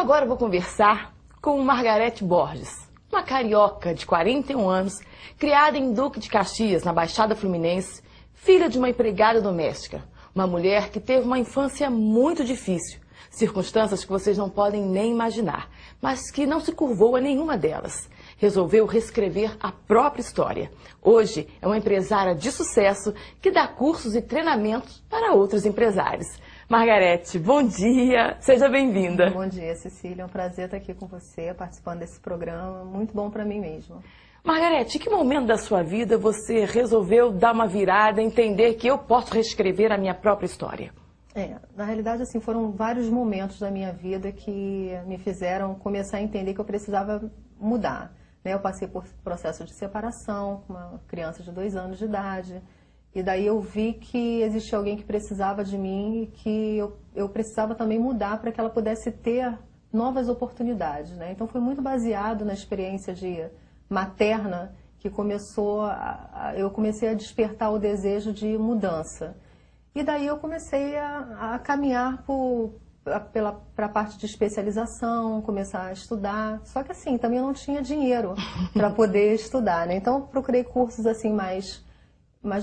agora vou conversar com Margarete Borges, uma carioca de 41 anos, criada em Duque de Caxias, na Baixada Fluminense, filha de uma empregada doméstica. Uma mulher que teve uma infância muito difícil, circunstâncias que vocês não podem nem imaginar, mas que não se curvou a nenhuma delas. Resolveu reescrever a própria história. Hoje é uma empresária de sucesso que dá cursos e treinamentos para outros empresários. Margarete, bom dia, seja bem-vinda. Bom dia, Cecília, é um prazer estar aqui com você, participando desse programa, muito bom para mim mesmo. Margarete, em que momento da sua vida você resolveu dar uma virada, entender que eu posso reescrever a minha própria história? Na realidade, assim, foram vários momentos da minha vida que me fizeram começar a entender que eu precisava mudar. Eu passei por processo de separação com uma criança de 2 anos de idade, e daí eu vi que existia alguém que precisava de mim e que eu precisava também mudar para que ela pudesse ter novas oportunidades. Então foi muito baseado na experiência de materna que eu comecei a despertar o desejo de mudança. E daí eu comecei a caminhar para a parte de especialização, começar a estudar. Só que assim, também eu não tinha dinheiro para poder estudar, Então eu procurei cursos assim mais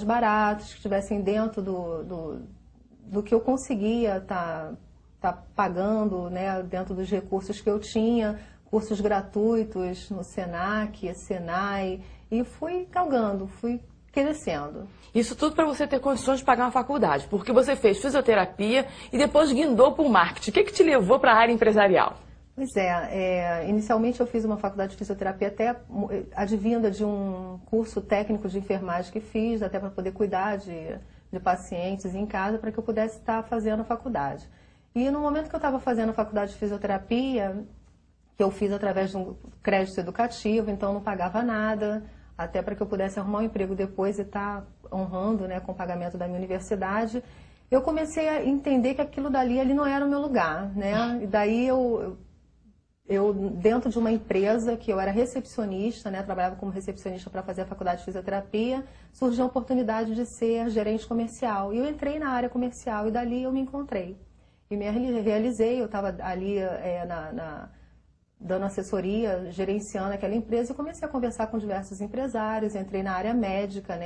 baratos, que estivessem dentro do que eu conseguia tá pagando, dentro dos recursos que eu tinha, cursos gratuitos no Senac, Senai, e fui galgando, fui crescendo. Isso tudo para você ter condições de pagar uma faculdade, porque você fez fisioterapia e depois guindou para o marketing. O que te levou para a área empresarial? Pois inicialmente eu fiz uma faculdade de fisioterapia até advinda de um curso técnico de enfermagem que fiz, até para poder cuidar de pacientes em casa, para que eu pudesse estar fazendo a faculdade. E no momento que eu estava fazendo a faculdade de fisioterapia, que eu fiz através de um crédito educativo, então não pagava nada, até para que eu pudesse arrumar um emprego depois e estar honrando com o pagamento da minha universidade, eu comecei a entender que aquilo dali não era o meu lugar, E daí eu dentro de uma empresa que eu era recepcionista, trabalhava como recepcionista para fazer a faculdade de fisioterapia, surgiu a oportunidade de ser gerente comercial. E eu entrei na área comercial e dali eu me encontrei. E me realizei, eu estava ali dando assessoria, gerenciando aquela empresa, e comecei a conversar com diversos empresários, entrei na área médica,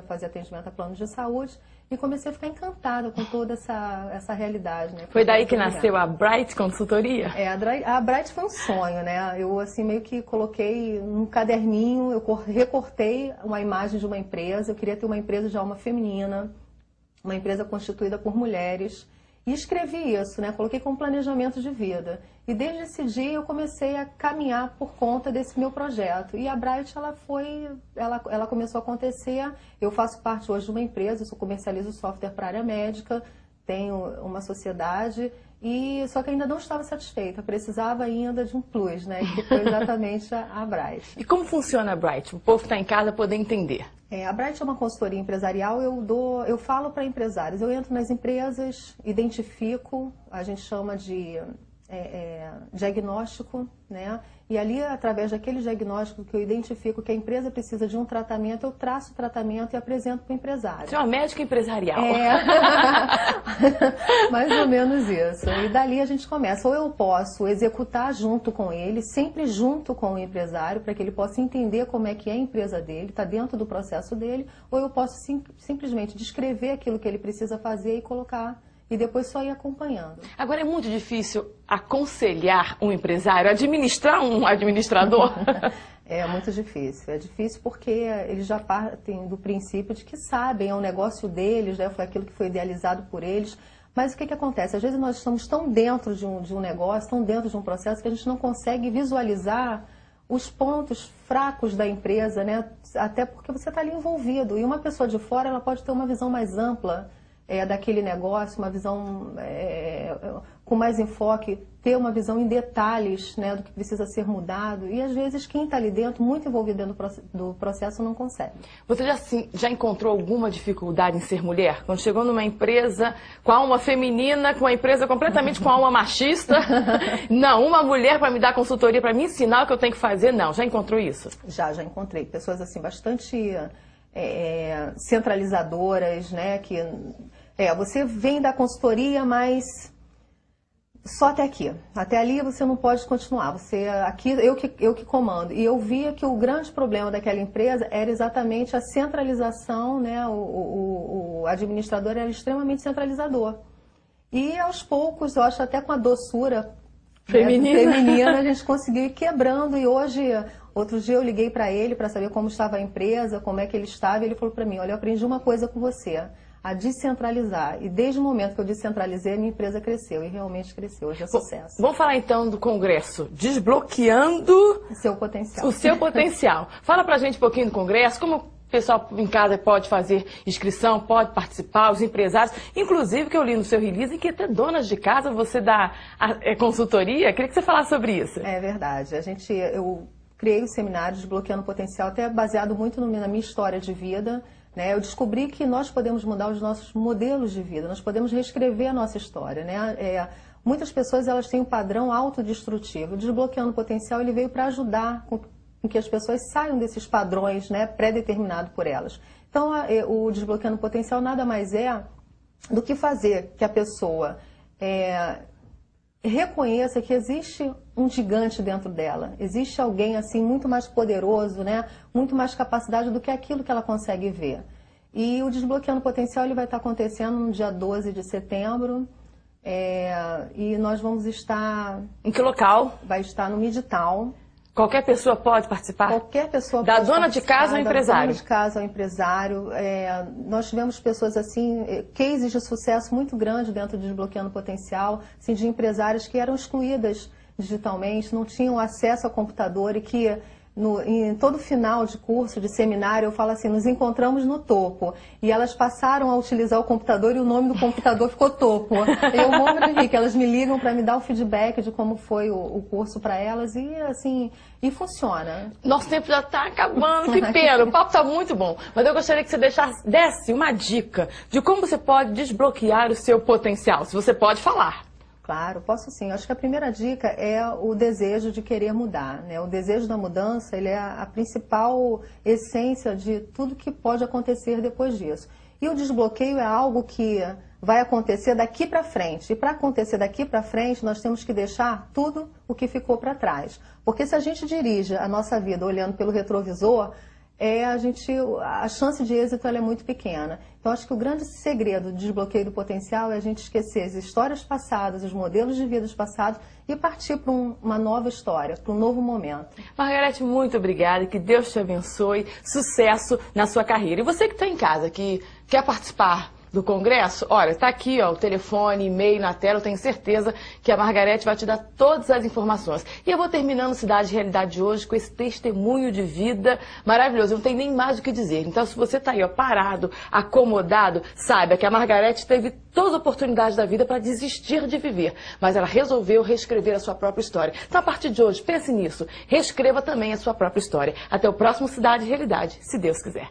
fazia atendimento a planos de saúde, e comecei a ficar encantada com toda essa realidade. Foi daí que nasceu a Bright Consultoria? A Bright foi um sonho, Eu, assim, meio que coloquei num caderninho, eu recortei uma imagem de uma empresa, eu queria ter uma empresa de alma feminina, uma empresa constituída por mulheres, e escrevi isso, Coloquei como planejamento de vida. E desde esse dia eu comecei a caminhar por conta desse meu projeto. E a Bright, ela começou a acontecer. Eu faço parte hoje de uma empresa, eu comercializo software para a área médica, tenho uma sociedade, só que ainda não estava satisfeita, precisava ainda de um plus, que foi exatamente a Bright. E como funciona a Bright? O povo que está em casa poder entender. A Bright é uma consultoria empresarial, eu falo para empresários, eu entro nas empresas, identifico, a gente chama de diagnóstico, E ali, através daquele diagnóstico que eu identifico que a empresa precisa de um tratamento, eu traço o tratamento e apresento para o empresário. Você é uma médica empresarial. Mais ou menos isso. E dali a gente começa. Ou eu posso executar junto com ele, sempre junto com o empresário, para que ele possa entender como é que é a empresa dele, está dentro do processo dele, ou eu posso simplesmente descrever aquilo que ele precisa fazer e colocar, e depois só ir acompanhando. Agora, é muito difícil aconselhar um empresário, administrar um administrador? É muito difícil. É difícil porque eles já partem do princípio de que sabem, é um negócio deles, foi aquilo que foi idealizado por eles. Mas o que acontece? Às vezes nós estamos tão dentro de um negócio, tão dentro de um processo, que a gente não consegue visualizar os pontos fracos da empresa, Até porque você está ali envolvido. E uma pessoa de fora, ela pode ter uma visão mais ampla daquele negócio, uma visão com mais enfoque, ter uma visão em detalhes do que precisa ser mudado, e às vezes quem está ali dentro, muito envolvido dentro do processo, não consegue. Você já encontrou alguma dificuldade em ser mulher? Quando chegou numa empresa com a alma feminina, com uma empresa completamente com a alma machista, não, uma mulher para me dar consultoria, para me ensinar o que eu tenho que fazer, não, já encontrou isso? Já encontrei pessoas assim bastante centralizadoras, que você vem da consultoria, mas Só até aqui. Até ali você não pode continuar. Você aqui eu que comando. E eu via que o grande problema daquela empresa era exatamente a centralização, né? O administrador era extremamente centralizador. E aos poucos, eu acho até com a doçura feminina, a gente conseguiu ir quebrando. E hoje, outro dia eu liguei para ele para saber como estava a empresa, como é que ele estava. E ele falou para mim: olha, eu aprendi uma coisa com você, a descentralizar. E desde o momento que eu descentralizei, a minha empresa cresceu. E realmente cresceu. Hoje é sucesso. Vamos falar então do Congresso, desbloqueando o seu potencial. O seu potencial. Fala pra gente um pouquinho do Congresso, como o pessoal em casa pode fazer inscrição, pode participar, os empresários, inclusive que eu li no seu release que até donas de casa você dá consultoria. Queria que você falasse sobre isso. É verdade. Eu criei o seminário Desbloqueando o Potencial, até baseado muito na minha história de vida. Eu descobri que nós podemos mudar os nossos modelos de vida, nós podemos reescrever a nossa história. Muitas pessoas elas têm um padrão autodestrutivo. O Desbloqueando o Potencial ele veio para ajudar com que as pessoas saiam desses padrões, pré-determinados por elas. Então, o Desbloqueando o Potencial nada mais é do que fazer que a pessoa reconheça que existe um gigante dentro dela, existe alguém assim muito mais poderoso, muito mais capacidade do que aquilo que ela consegue ver. E o Desbloqueando o Potencial ele vai estar acontecendo no dia 12 de setembro, e nós vamos estar... Em que local? Vai estar no Midtown. Qualquer pessoa pode participar? Qualquer pessoa pode participar. Da dona de casa ao empresário? Da dona de casa ao empresário. Nós tivemos pessoas assim, cases de sucesso muito grande dentro do Desbloqueando o Potencial, assim, de empresárias que eram excluídas digitalmente, não tinham acesso ao computador e que em todo final de curso, de seminário, eu falo assim, nos encontramos no topo. E elas passaram a utilizar o computador e o nome do computador ficou Topo. Eu morro de rir, que elas me ligam para me dar o feedback de como foi o curso para elas e assim, e funciona. Nosso tempo já está acabando, que pena, o papo está muito bom. Mas eu gostaria que você desse uma dica de como você pode desbloquear o seu potencial, se você pode falar. Claro, posso sim. Acho que a primeira dica é o desejo de querer mudar. O desejo da mudança ele é a principal essência de tudo que pode acontecer depois disso. E o desbloqueio é algo que vai acontecer daqui para frente. E para acontecer daqui para frente, nós temos que deixar tudo o que ficou para trás. Porque se a gente dirige a nossa vida olhando pelo retrovisor, a chance de êxito ela é muito pequena. Então, acho que o grande segredo do desbloqueio do potencial é a gente esquecer as histórias passadas, os modelos de vida passados e partir para uma nova história, para um novo momento. Margarete, muito obrigada, que Deus te abençoe, sucesso na sua carreira. E você que está em casa, que quer participar do Congresso, olha, está aqui o telefone, e-mail na tela, eu tenho certeza que a Margarete vai te dar todas as informações. E eu vou terminando Cidade de Realidade de hoje com esse testemunho de vida maravilhoso, eu não tenho nem mais o que dizer. Então, se você está aí parado, acomodado, saiba que a Margarete teve todas as oportunidades da vida para desistir de viver, mas ela resolveu reescrever a sua própria história. Então, a partir de hoje, pense nisso, reescreva também a sua própria história. Até o próximo Cidade de Realidade, se Deus quiser.